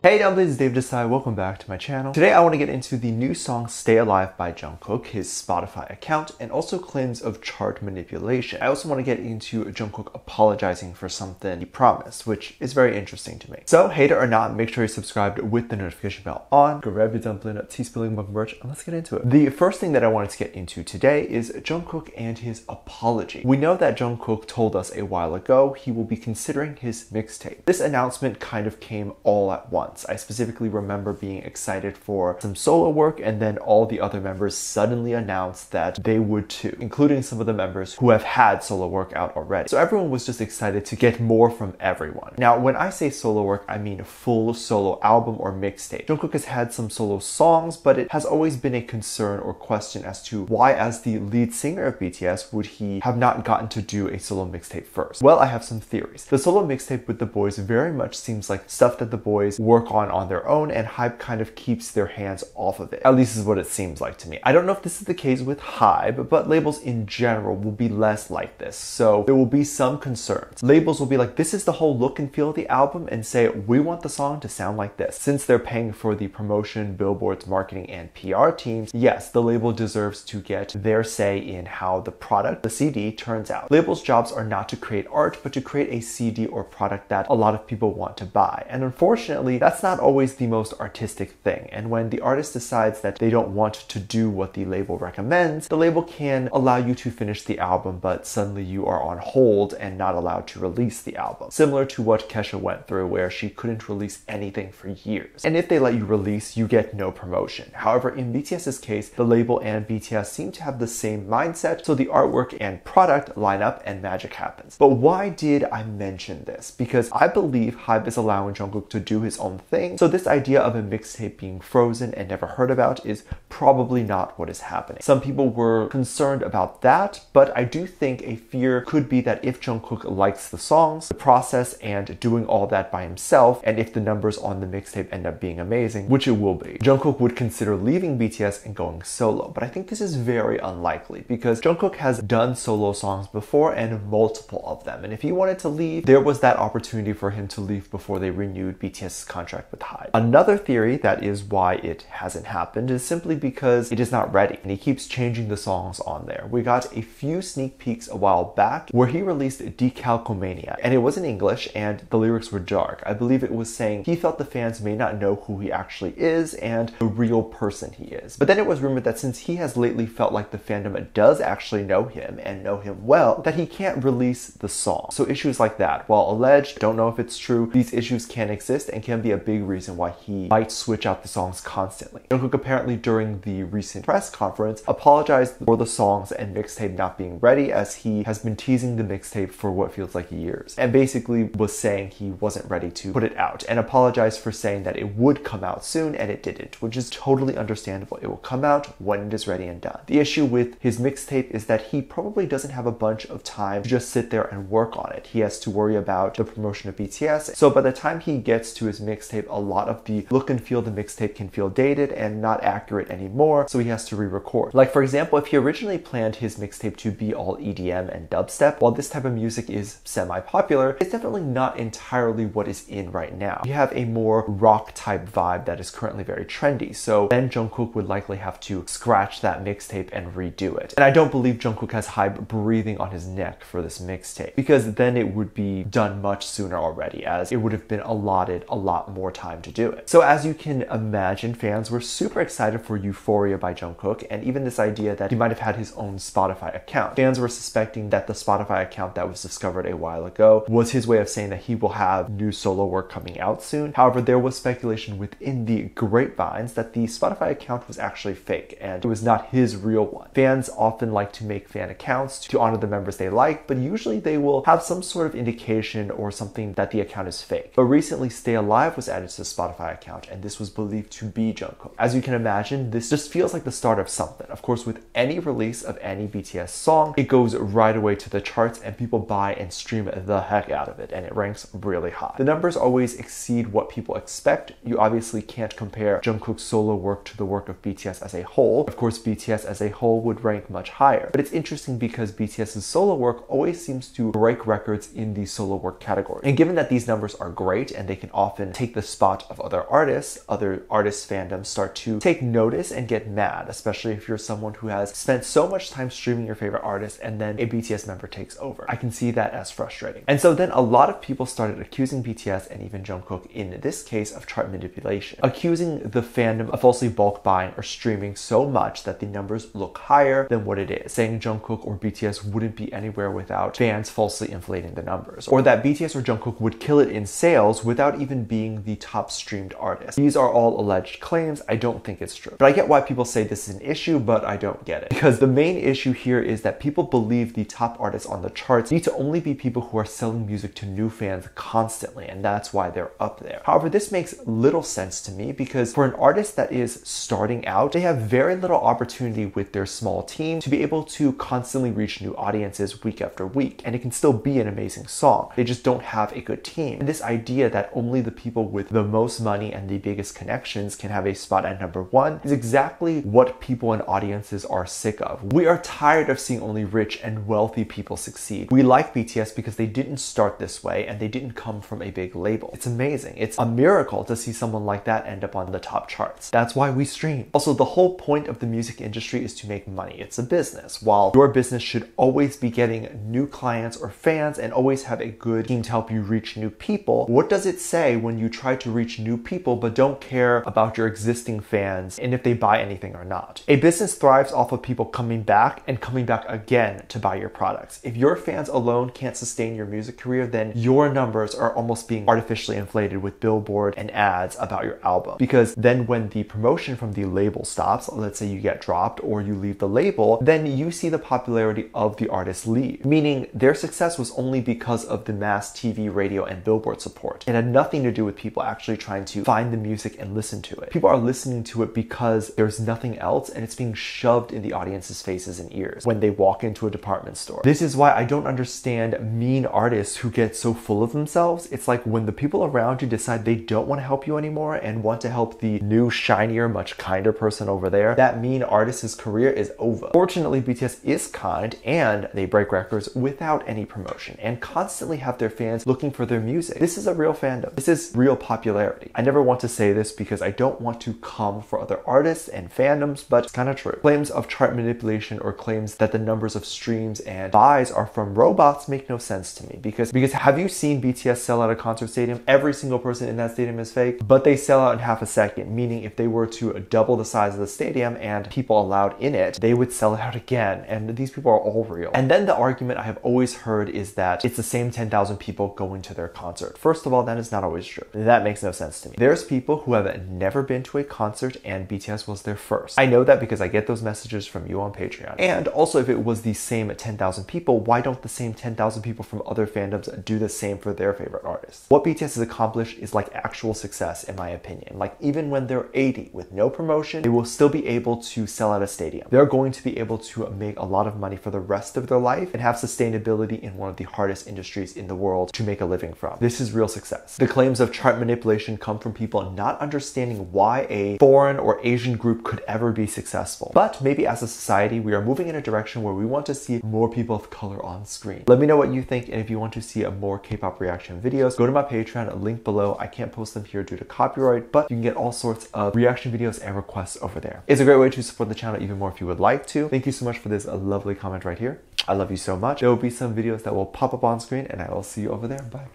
Hey dumplings, it's Dave Desai. Welcome back to my channel. Today I want to get into the new song Stay Alive by Jungkook, his Spotify account, and also claims of chart manipulation. I also want to get into Jungkook apologizing for something he promised, which is very interesting to me. So, hater or not, make sure you're subscribed with the notification bell on. Grab your dumpling at Tea-Spilling Mug merch, and let's get into it. The first thing that I wanted to get into today is Jungkook and his apology. We know that Jungkook told us a while ago he will be considering his mixtape. This announcement kind of came all at once. I specifically remember being excited for some solo work, and then all the other members suddenly announced that they would too, including some of the members who have had solo work out already. So everyone was just excited to get more from everyone. Now, when I say solo work, I mean a full solo album or mixtape. Jungkook has had some solo songs, but it has always been a concern or question as to why, as the lead singer of BTS, would he have not gotten to do a solo mixtape first? Well, I have some theories. The solo mixtape with the boys very much seems like stuff that the boys work on their own, and HYBE kind of keeps their hands off of it. At least is what it seems like to me. I don't know if this is the case with HYBE, but labels in general will be less like this. So there will be some concerns. Labels will be like, this is the whole look and feel of the album, and say, we want the song to sound like this. Since they're paying for the promotion, billboards, marketing, and PR teams, yes, the label deserves to get their say in how the product, the CD, turns out. Labels' jobs are not to create art, but to create a CD or product that a lot of people want to buy. And unfortunately, that's not always the most artistic thing. And when the artist decides that they don't want to do what the label recommends, the label can allow you to finish the album, but suddenly you are on hold and not allowed to release the album. Similar to what Kesha went through, where she couldn't release anything for years. And if they let you release, you get no promotion. However, in BTS's case, the label and BTS seem to have the same mindset, so the artwork and product line up and magic happens. But why did I mention this? Because I believe HYBE is allowing Jungkook to do his own thing, so this idea of a mixtape being frozen and never heard about is probably not what is happening. Some people were concerned about that, but I do think a fear could be that if Jungkook likes the songs, the process, and doing all that by himself, and if the numbers on the mixtape end up being amazing, which it will be, Jungkook would consider leaving BTS and going solo. But I think this is very unlikely because Jungkook has done solo songs before, and multiple of them. And if he wanted to leave, there was that opportunity for him to leave before they renewed BTS's contract with HYBE. Another theory that is why it hasn't happened is simply because it is not ready, and he keeps changing the songs on there. We got a few sneak peeks a while back where he released Decalcomania, and it was in English and the lyrics were dark. I believe it was saying he felt the fans may not know who he actually is and the real person he is. But then it was rumored that since he has lately felt like the fandom does actually know him and know him well, that he can't release the song. So issues like that, while alleged, don't know if it's true, these issues can exist and can be a big reason why he might switch out the songs constantly. Jungkook apparently during the recent press conference apologized for the songs and mixtape not being ready, as he has been teasing the mixtape for what feels like years, and basically was saying he wasn't ready to put it out, and apologized for saying that it would come out soon and it didn't, which is totally understandable. It will come out when it is ready and done. The issue with his mixtape is that he probably doesn't have a bunch of time to just sit there and work on it. He has to worry about the promotion of BTS, so by the time he gets to his mixtape, a lot of the look and feel of the mixtape can feel dated and not accurate anymore, so he has to re-record. Like for example, if he originally planned his mixtape to be all EDM and dubstep, while this type of music is semi-popular, it's definitely not entirely what is in right now. You have a more rock type vibe that is currently very trendy, so then Jungkook would likely have to scratch that mixtape and redo it. And I don't believe Jungkook has HYBE breathing on his neck for this mixtape, because then it would be done much sooner already, as it would have been allotted a lot more time to do it. So as you can imagine, fans were super excited for Euphoria by Jungkook, and even this idea that he might have had his own Spotify account. Fans were suspecting that the Spotify account that was discovered a while ago was his way of saying that he will have new solo work coming out soon. However, there was speculation within the grapevines that the Spotify account was actually fake and it was not his real one. Fans often like to make fan accounts to honor the members they like, but usually they will have some sort of indication or something that the account is fake. But recently, Stay Alive was added to the Spotify account, and this was believed to be Jungkook. As you can imagine, this just feels like the start of something. Of course, with any release of any BTS song, it goes right away to the charts and people buy and stream the heck out of it, and it ranks really high. The numbers always exceed what people expect. You obviously can't compare Jungkook's solo work to the work of BTS as a whole. Of course, BTS as a whole would rank much higher, but it's interesting because BTS's solo work always seems to break records in the solo work category. And given that these numbers are great and they can often take take the spot of other artists fandoms start to take notice and get mad, especially if you're someone who has spent so much time streaming your favorite artist and then a BTS member takes over. I can see that as frustrating. And so then a lot of people started accusing BTS and even Jungkook in this case of chart manipulation, accusing the fandom of falsely bulk buying or streaming so much that the numbers look higher than what it is, saying Jungkook or BTS wouldn't be anywhere without fans falsely inflating the numbers, or that BTS or Jungkook would kill it in sales without even being the top streamed artist. These are all alleged claims. I don't think it's true. But I get why people say this is an issue, but I don't get it. Because the main issue here is that people believe the top artists on the charts need to only be people who are selling music to new fans constantly, and that's why they're up there. However, this makes little sense to me because for an artist that is starting out, they have very little opportunity with their small team to be able to constantly reach new audiences week after week, and it can still be an amazing song. They just don't have a good team. And this idea that only the people with the most money and the biggest connections can have a spot at number one is exactly what people and audiences are sick of. We are tired of seeing only rich and wealthy people succeed. We like BTS because they didn't start this way and they didn't come from a big label. It's amazing. It's a miracle to see someone like that end up on the top charts. That's why we stream. Also, the whole point of the music industry is to make money. It's a business. While your business should always be getting new clients or fans and always have a good team to help you reach new people, what does it say when you try to reach new people but don't care about your existing fans and if they buy anything or not? A business thrives off of people coming back and coming back again to buy your products. If your fans alone can't sustain your music career, then your numbers are almost being artificially inflated with billboard and ads about your album. Because then when the promotion from the label stops, let's say you get dropped or you leave the label, then you see the popularity of the artist leave, meaning their success was only because of the mass TV, radio, and billboard support. It had nothing to do with people actually trying to find the music and listen to it. People are listening to it because there's nothing else and it's being shoved in the audience's faces and ears when they walk into a department store. This is why I don't understand mean artists who get so full of themselves. It's like when the people around you decide they don't want to help you anymore and want to help the new, shinier, much kinder person over there, that mean artist's career is over. Fortunately, BTS is kind and they break records without any promotion and constantly have their fans looking for their music. This is a real fandom. This is real popularity. I never want to say this because I don't want to come for other artists and fandoms, but it's kind of true. Claims of chart manipulation or claims that the numbers of streams and buys are from robots make no sense to me because have you seen BTS sell out a concert stadium? Every single person in that stadium is fake, but they sell out in half a second, meaning if they were to double the size of the stadium and people allowed in it, they would sell it out again, and these people are all real. And then the argument I have always heard is that it's the same 10,000 people going to their concert. First of all, that is not always true. That makes no sense to me. There's people who have never been to a concert and BTS was their first. I know that because I get those messages from you on Patreon. And also, if it was the same 10,000 people, why don't the same 10,000 people from other fandoms do the same for their favorite artists? What BTS has accomplished is like actual success, in my opinion. Like even when they're 80 with no promotion, they will still be able to sell out a stadium. They're going to be able to make a lot of money for the rest of their life and have sustainability in one of the hardest industries in the world to make a living from. This is real success. The claims of chart manipulation come from people not understanding why a foreign or Asian group could ever be successful. But maybe as a society, we are moving in a direction where we want to see more people of color on screen. Let me know what you think, and if you want to see more K-pop reaction videos, go to my Patreon, link below. I can't post them here due to copyright, but you can get all sorts of reaction videos and requests over there. It's a great way to support the channel even more if you would like to. Thank you so much for this lovely comment right here. I love you so much. There will be some videos that will pop up on screen, and I will see you over there. Bye.